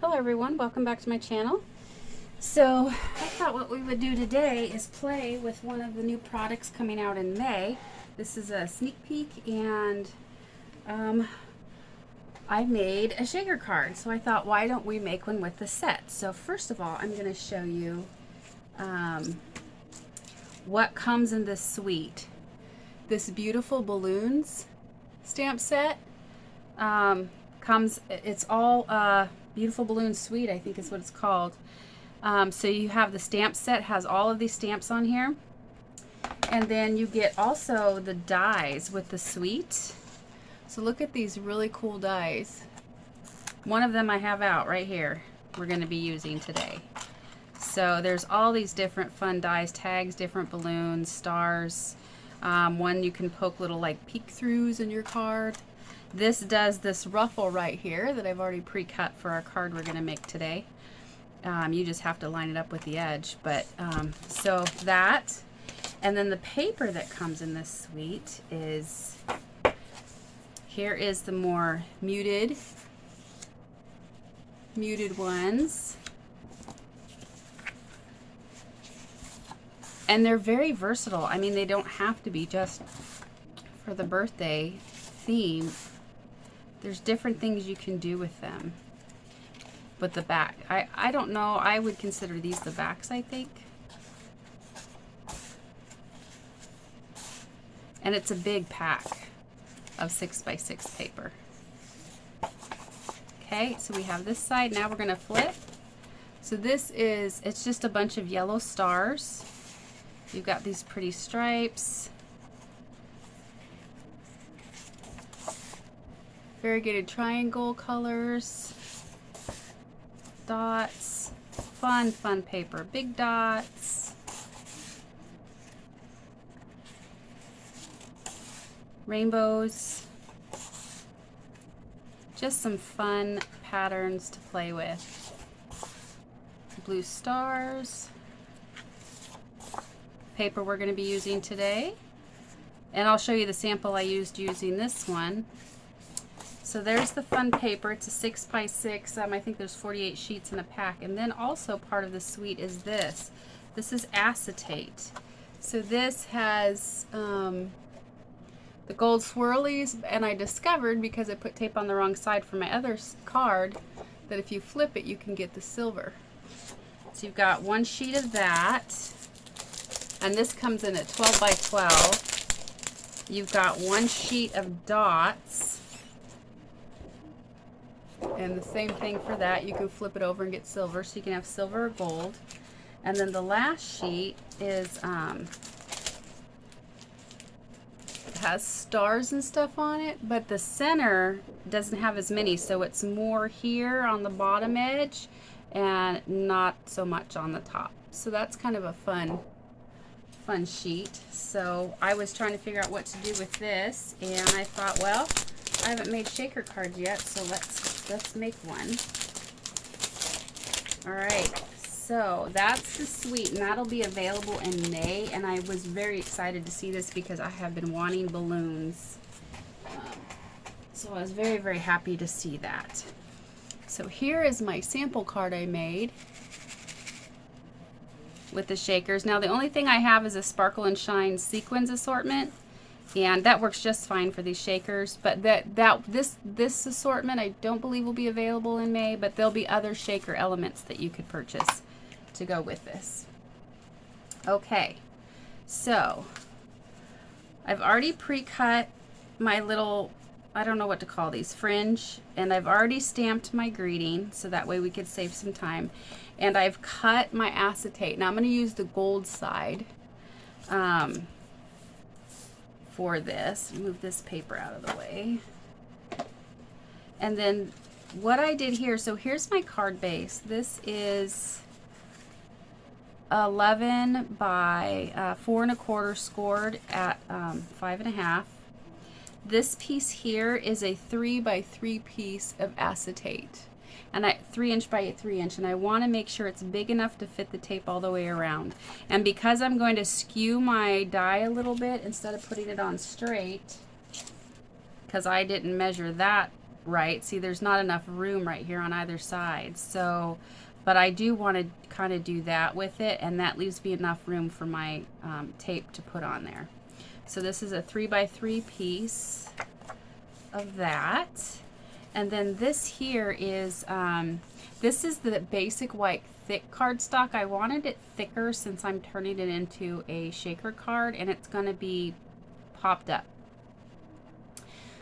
Hello everyone, welcome back to my channel. So I thought what we would do today is play with one of the new products coming out in May. This is a sneak peek, and I made a shaker card. So I thought, why don't we make one with the set? So first of all, I'm going to show you what comes in this suite. This beautiful balloons stamp set comes, it's all Beautiful Balloon Suite, I think is what it's called. So you have the stamp set, has all of these stamps on here. And then you get also the dies with the suite. So look at these really cool dies. One of them I have out right here, we're going to be using today. So there's all these different fun dies, tags, different balloons, stars. One you can poke little like peek throughs in your card. This does this ruffle right here that I've already pre-cut for our card we're going to make today. You just have to line it up with the edge. But so that, and then the paper that comes in this suite is, here is the more muted ones. And they're very versatile. I mean, they don't have to be just for the birthday theme. There's different things you can do with them. But the back, I don't know, I would consider these the backs, I think. And it's a big pack of 6x6 paper. Okay, so we have this side. Now we're going to flip. So this is, it's just a bunch of yellow stars. You've got these pretty stripes. Variegated triangle colors. Dots. Fun paper. Big dots. Rainbows. Just some fun patterns to play with. Blue stars. Paper we're going to be using today. And I'll show you the sample I used using this one. So there's the fun paper. It's a 6x6. I think there's 48 sheets in a pack. And then also part of the suite is this. This is acetate. So this has the gold swirlies, and I discovered, because I put tape on the wrong side for my other card, that if you flip it, you can get the silver. So you've got one sheet of that, and this comes in at 12 by 12. You've got one sheet of dots. And the same thing for that. You can flip it over and get silver, so you can have silver or gold. And then the last sheet is has stars and stuff on it, but the center doesn't have as many, so it's more here on the bottom edge and not so much on the top. So that's kind of a fun sheet. So I was trying to figure out what to do with this, and I thought, well, I haven't made shaker cards yet, so let's make one. All right, so that's the suite, and that'll be available in May. And I was very excited to see this because I have been wanting balloons. So I was very happy to see that. So here is my sample card I made with the shakers. Now the only thing I have is a Sparkle and Shine sequins assortment. And that works just fine for these shakers, but this assortment I don't believe will be available in May, but there'll be other shaker elements that you could purchase to go with this. Okay, so I've already pre-cut my little, I don't know what to call these, fringe, and I've already stamped my greeting, so that way we could save some time. And I've cut my acetate. Now I'm going to use the gold side. For this, move this paper out of the way. And then what I did here, so here's my card base. This is 11 by 4 1/4 scored at 5 1/2. This piece here is a 3 by 3 piece of acetate, and 3" by 3", and I want to make sure it's big enough to fit the tape all the way around. And because I'm going to skew my die a little bit instead of putting it on straight, because I didn't measure that right. See, there's not enough room right here on either side. So, but I do want to kind of do that with it, and that leaves me enough room for my tape to put on there. So this is a 3x3 piece of that. And then this here is, this is the basic white thick cardstock. I wanted it thicker since I'm turning it into a shaker card, and it's going to be popped up.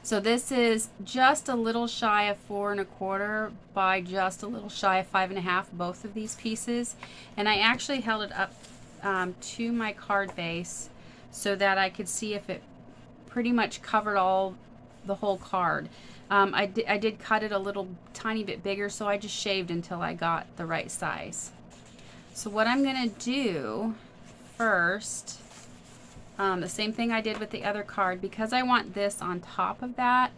So this is just a little shy of 4 1/4 by just a little shy of 5 1/2, both of these pieces. And I actually held it up to my card base so that I could see if it pretty much covered the whole card. I did cut it a little tiny bit bigger, so I just shaved until I got the right size. So what I'm going to do first, the same thing I did with the other card, because I want this on top of that,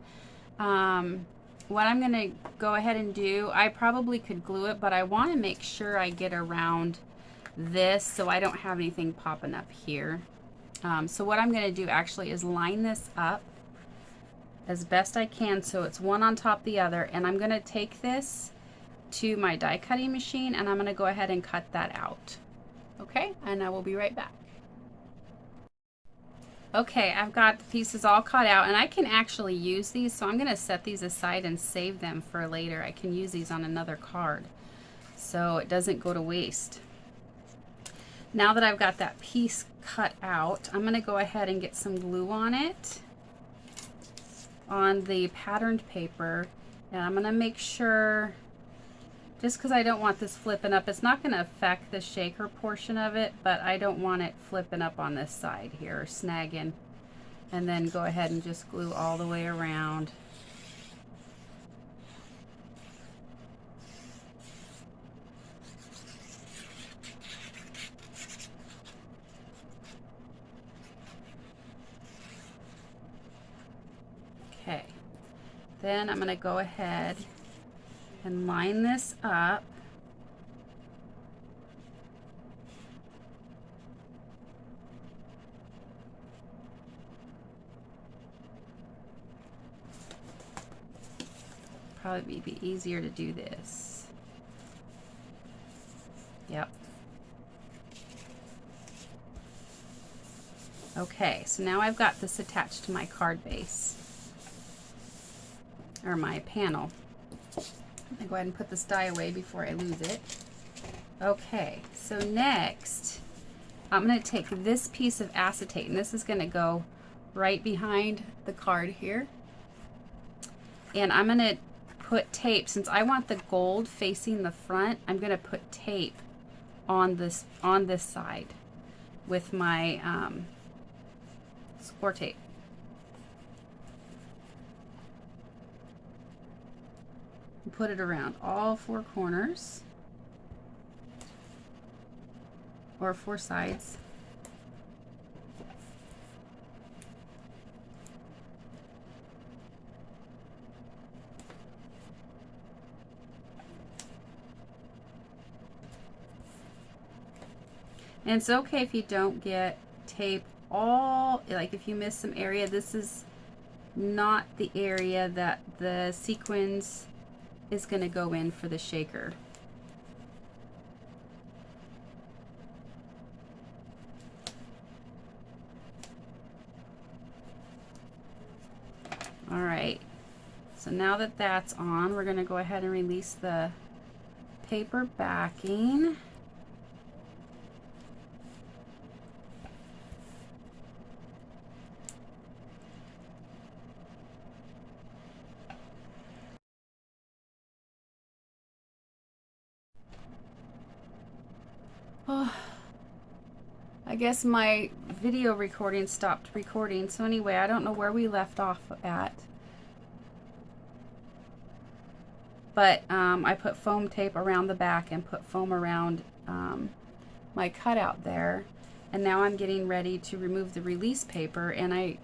what I'm going to go ahead and do, I probably could glue it, but I want to make sure I get around this so I don't have anything popping up here. So what I'm going to do actually is line this up as best I can so it's one on top of the other, and I'm going to take this to my die cutting machine and I'm going to go ahead and cut that out. Okay, and I will be right back. Okay, I've got the pieces all cut out, and I can actually use these, so I'm going to set these aside and save them for later. I can use these on another card so it doesn't go to waste. Now that I've got that piece cut out, I'm going to go ahead and get some glue on it, on the patterned paper, and I'm going to make sure, just because I don't want this flipping up, it's not going to affect the shaker portion of it, but I don't want it flipping up on this side here or snagging. And then go ahead and just glue all the way around. Okay, then I'm going to go ahead and line this up. Probably be easier to do this. Yep. Okay, so now I've got this attached to my card base, or my panel. I'm gonna go ahead and put this die away before I lose it. Okay, so next I'm going to take this piece of acetate, and this is going to go right behind the card here. And I'm going to put tape, since I want the gold facing the front, I'm going to put tape on this side with my score tape. Put it around all 4 corners, or 4 sides. And it's okay if you don't get tape all, like if you miss some area. This is not the area that the sequins is going to go in for the shaker. All right, so now that that's on, we're going to go ahead and release the paper backing. Oh, I guess my video recording stopped recording. So anyway, I don't know where we left off at. But I put foam tape around the back and put foam around my cutout there. And now I'm getting ready to remove the release paper. And I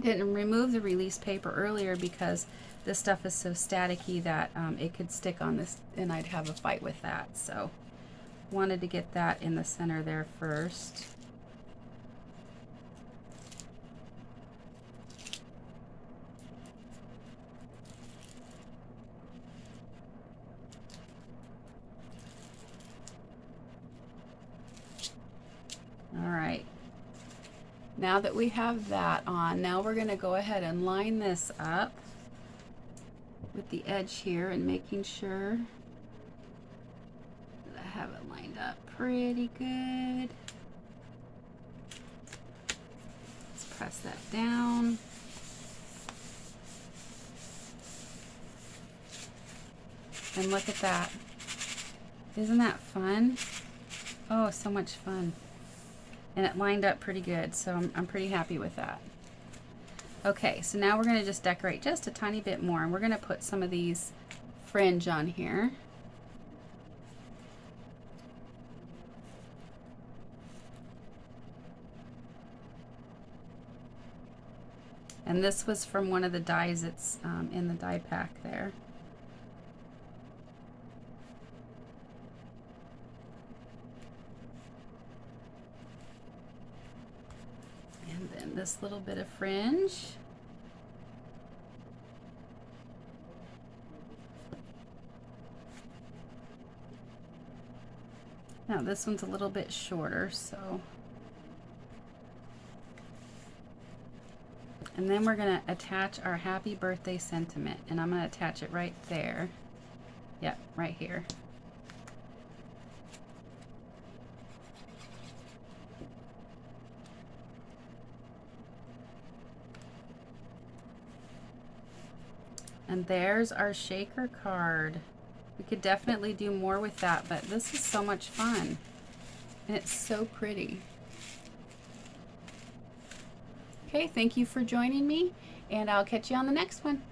didn't remove the release paper earlier because this stuff is so staticky that it could stick on this and I'd have a fight with that. So wanted to get that in the center there first. Now that we have that on, now we're going to go ahead and line this up with the edge here and making sure that I have it lined up pretty good. Let's press that down. And look at that. Isn't that fun? Oh, so much fun. And it lined up pretty good, so I'm pretty happy with that. Okay, so now we're going to just decorate just a tiny bit more, and we're going to put some of these fringe on here. And this was from one of the dies that's in the die pack there. And then this little bit of fringe. Now this one's a little bit shorter, so. And then we're going to attach our happy birthday sentiment, and I'm going to attach it right there. Yep, right here. And there's our shaker card. We could definitely do more with that, but this is so much fun. And it's so pretty. Okay, thank you for joining me, and I'll catch you on the next one.